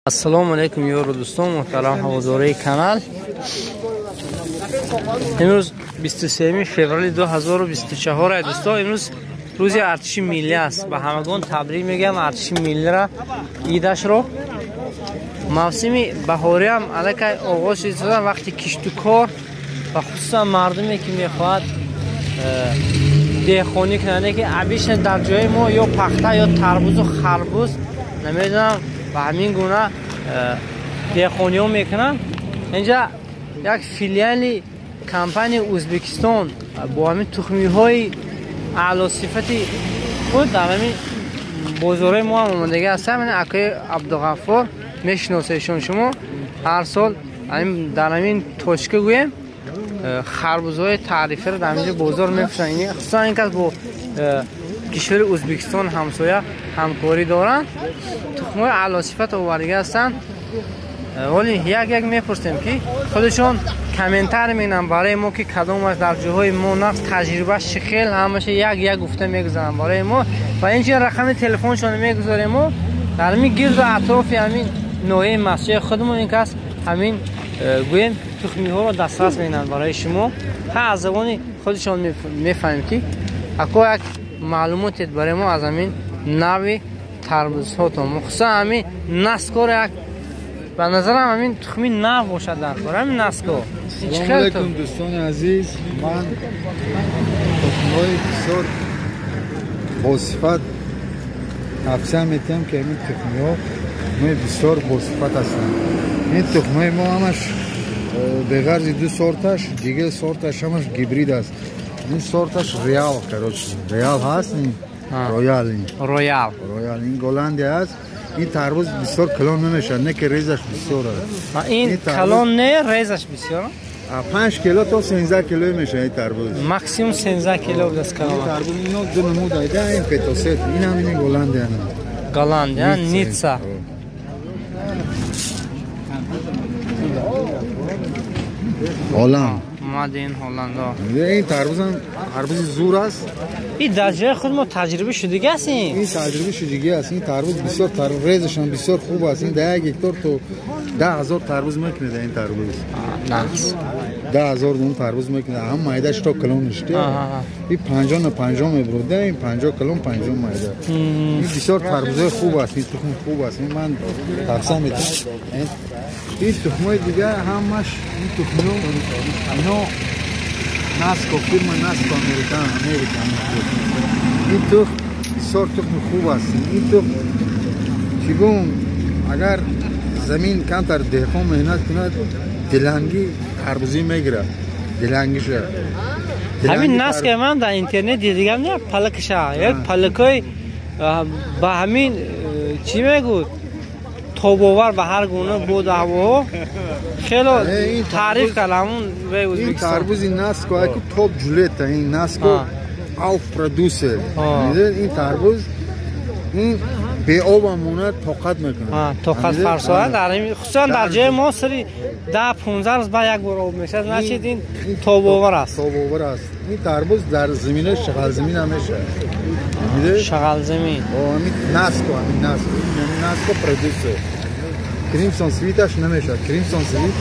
السلام علیکم یار دوستان محترم حضوری کانال. امروز 23 فوریه 2024 دوستان. امروز روز ارتش ملی است. به همگان تبریک میگم ارتش ملی را ایدش رو. موسم بهاری هم الکی آغاز شده. وقتی کشت و کار و خصوصا مردمی که میخواد دهخانی کننده که ابیش در جای ما یا پخته یا تربوز و خربوز نمیدونم و همین گونه دهخانی ها میکنن. اینجا یک فیلیال کمپانی ازبکستان با همین تخمی های اعلی صفتی خود در همین بازار ما هم آمدگی هستن. من اکای عبدالغفار میشناسیشون. شما هر سال در همین توشکه گویم خربوزهای تعریفی رو در اینجا بازار میفروشن. خصوصا این که با کشور ازبکستان همسایه همکاری دارن. تخم‌های اعلی صفت آورده هستن. ولی یک میپرسیم که خودشون کامنتر میگن برای ما که کدامش در جاهای ما نقص تجربه شخیل همشه یک گفته میگذارن برای ما و اینجا رقم تلفنشون میگذاریم. ما در همین گرد و اطراف همین نوعی مسجد خودمون این کس همین گویم تخمی ها رو دسترس میدن برای شما. از زبان خودشون میفهمیم که اکو یک معلومات برای ما از همین نوع تربوز ها تا مخصوصا همین نسکار یک به نظرم همین تخمی نو باشد در کار همین نسکار. سلام علیکم دوستان عزیز. من تخم‌های بسیار باصفت تفسیر میتونم که این تخمی‌ها بسیار باصفت هستند. این تخم‌های ما همش به غرض دو سورتش دیگه سورتش همش گیبرید است. این سورتش ریال ریال هست. این رویال این گلندی است. این تربوز بسیار کلان نمیشه نه که ریزش بسیار است. این کلان نه ریزش بسیار 5 کیلو تا 13 کیلو میشه این تربوز. ماکسیمم 13 کیلو دست کلان. این تربوز اینو دو نمود ایده این پتوست این هم این گلندی است. گلند یا نیتسا. هلند. مادین هلندا. این تربوز هم تربوز زور است. این در جای خود ما تجربه شدگی است. این تجربه شدگی است. این تربوز بسیار ریزش هم بسیار خوب است. این 10 هکتار تو 10,000 تربوز میکنه این تربوز. ناس 10,000 اون تربوز میکنه. هم مایدهش تا کلون نشته. این 50 نه 50 میبروده. این 50 کلون 50 مایده. این بسیار تربوز خوب است. این تخم خوب است. این من تفسیر میکنم. این تخمای دیگه همش این تخمو اینا ناسکو فیرما ناسکو امریکان این تخم بسیار تخم خوب است. این تخم چیگون اگر زمین کمتر دهقان مهنت کند دلنگی تربوزی میگیره دلنگیش. همین ناس که من در اینترنت دیدم نه پلکشه یک پلکای با همین چی میگو توبوار به هر گونه بود هوا خیلی تعریف کردم. این تربوز ناسکو اکو توپ جولت این ناسکو او پرودوسر. این تربوز این به آب مونت طاقت میکنه. طاقت فرسا در خصوصا در جای ما سری 10-15 روز با یک بار آب میشه. نشید این توبوار است. توبوار است. این تربوز در زمینه شغال زمین همیشه. میده شغال زمین. همین ناسکو ناسکو پرودوسر. کریمسون سویتش نمیشه. کریمسون سویت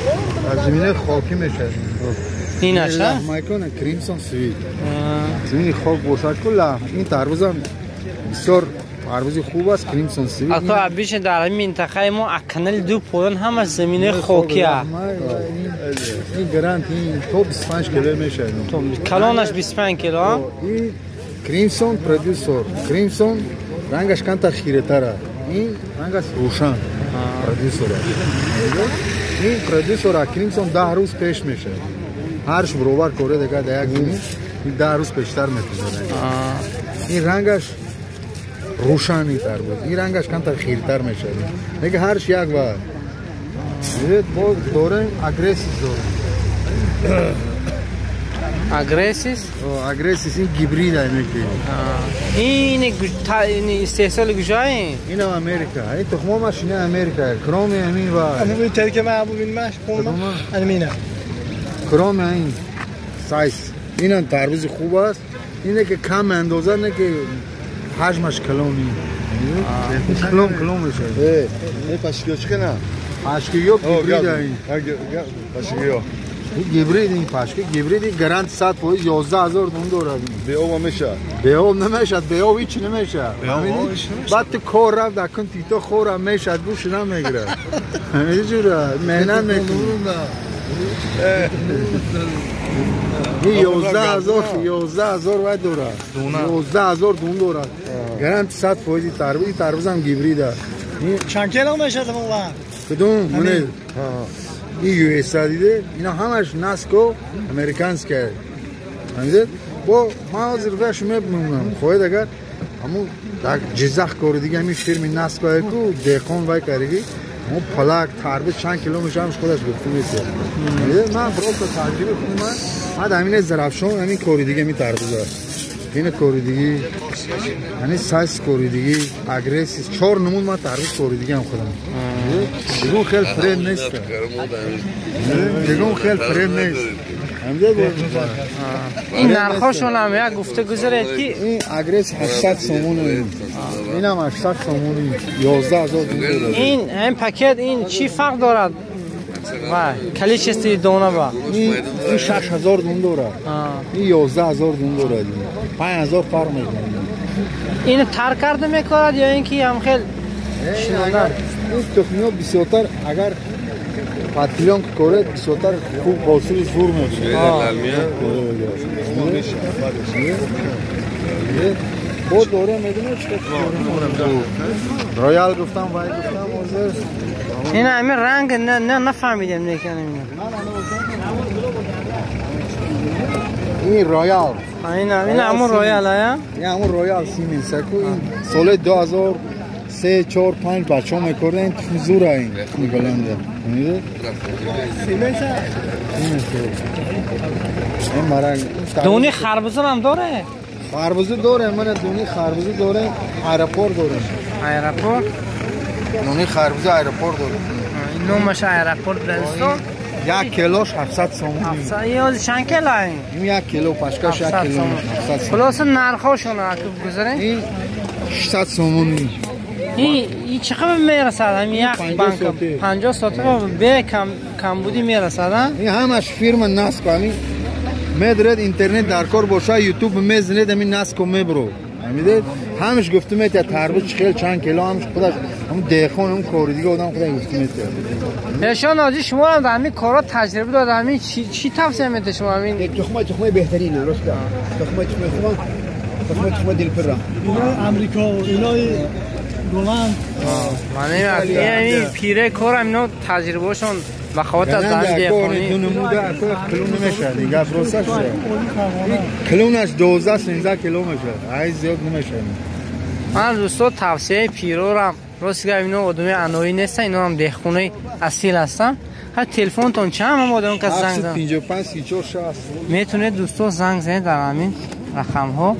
در زمینه خاکی میشه. این نشه میکنه کریمسون سویت. زمین خاک باشد کلا. این تربوز هم بسیار تربوز خوب است. کریمسون سویت اکو بیش در این منطقه ما اکنل دو پولن هم از زمینه خاکی است. این گرانت این تو 25 کیلو میشه. کلانش 25 کیلو. این کریمسون پرودوسر. کریمسون رنگش کمتر خیره تره. این رنگش روشن پرودوسر. این پرودوسر کریمسون 10 روز پیش میشه. هرش برابر کوره دیگه در یک زمین 10 روز پیشتر میتونه. این رنگش روشنی تربوز. این رنگش کمتر خیرتر میشه. دیگه هرش یک بار. باز داره اگریسیس داره. اگریسیس این گیبرید است. این استحصال کجای؟ این امریکا. این تخم ماشین امریکا. کروم همین و همین ترکه محبوب این ماش قوم المینه. کروم این سایز. این تربوز خوب است. اینه که کم اندازه نه که حجمش کلونی. کلوم میشه. این پشکیو چی کنه؟ پشکیو گیبرید این. پشکیو. این گیبرید این پشکی گیبرید گرانت 100% 11000 دون داره. به او میشه. به او نمیشه، به او هیچ نمیشه. بعد تو کار رفت دکن تیتو خورم میشه گوش نمیگیره. همین جوره مهنت میکنه. این 11000 باید دوره. 11000 دون دوره. گرانت 100% تربوز هم گیبریده. چند کیلو میشه والله؟ کدوم منه؟ این یو اس دیده اینا همش ناسکو امریکانس کرد. همین با ما از روش میبینم خواهد اگر همون جزخ کار دیگه همین فیلم ناسکو کو دکون وای کردی اون پلاک تربیت چند کیلو میشه همش خودش گفته میشه. من برای تجربه کنم من همین زرافشون همین کار دیگه می تربوزه این کار دیگه یعنی سایز کار دیگه اگریسیو 4 نمود ما تربیت کار دیگه هم خودم دیگه خیلی فریم نیست دیگه خیلی فریم نیست. این نرخاشون هم یک گفته گذارید که این اگریس 800 سومونه این هم 800 سومونی 11000 دونه. این پاکت این چی فرق دارد؟ وای کلیچستی دونه با این 6000 دونه داره این 11000 دونه داره 5000 فرق میکنه. این تر کرده میکند یا اینکه هم خیلی شنوده؟ این تخمیو بسیارتر اگر پاتیلون کره بسیارتر خوب باصوری زور میشه. بود دوره میدونه چه رویال گفتم وای گفتم موزه این همین رنگ نه نفهمیدم میکنم این رویال این همون رویال ها این همون رویال سیمین سکو این سال 2003 4 5 بچه‌ها میکردن تو زور این میگلنده میده سیمین این مرا دونی خربزه هم داره. خربزه داره من دونی خربزه داره ایرپورت داره. ایرپورت دونی خربزه ایرپورت داره. این نومش ایرپورت برستون 1 کیلوش 700 سومون. 700 یا چند کیلو این؟ 1 کیلو پشکاش 1 کیلو 700 سومون. خلاص نرخاشون اگه بگذارین این 600 سومونی. این چقدر میرسد؟ همین یک بانک 50 ساعته به کم بودی میرسد. این همش فیرم ناسکو همین میدرد اینترنت در کار باشه یوتیوب میزنید همین ناسکو میبرو میدید همش گفته میته تربوز خیلی چند کیلو همش خودش هم دیخون هم کار دیگه آدم خودش گفته میته. اشان آجی شما هم در همین کارا تجربه داد همین چی توصیه میده شما همین؟ تخمه بهترینه راست تخمه دلپره امریکا و اینای گلند من این پیره کارم اینا تجربهشون بخاطر از دم دیخونی دونه موده اصلا کلون نمیشه دیگه پروسس کلونش 12 13 کیلو میشه ای زیاد نمیشه. من دوستا توصیه پیرو رو راست که اینا آدمی انوی نیستن اینا هم دیخونه اصیل هستن. ها تلفنتون چند هم آدم که زنگ زنن 55 34 60 میتونه دوستا زنگ زنید در همین رقم ها.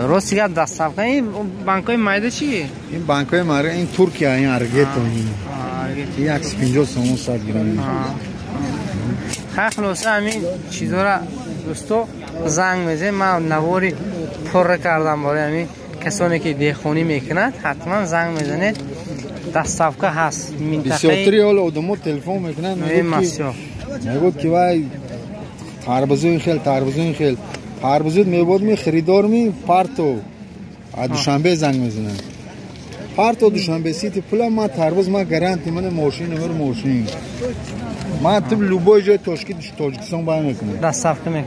راستی که دستم کنید این بانکای مایده چیه؟ این بانکای ماره این ترکیه این ارگیتون این 150 سومون 100 گرم. خلاصه همین چیزا را دوستو زنگ میزه من نواری پر کردم برای همین کسانی که دیخونی میکنند حتما زنگ میزنید. دستافکا هست منطقه بسیاری حال آدمو تلفن میکنن میگوید که وای تربوزون خیل تربوزت میبود می خریدار می پارتو دوشنبه زنگ میزنن پارتو دوشنبه سیتی پول ما تربوز ما گارانتی من ماشین ما تو لوبوی جای تاجیکستان باید میکنم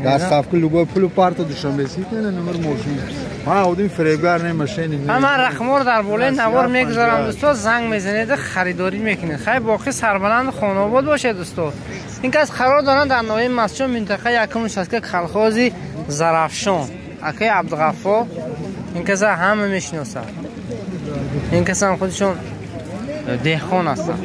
دستافکا لوبوی پول پارتو دوشنبه سیتی نمبر ماشین ما آدم فریبگر نمیشین. من رقمور در بالای نوار میگذارم دوستو زنگ میزنید خریداری میکنید. خیلی باقی سربلند خانواد باشه دوستو. این که از قرار دارن در نوای مسجد منطقه یکمش هست که کلخازی زرافشان اکی عبدالغفار این کسا همه میشناسن. این کسا هم خودشون دیخون هستن.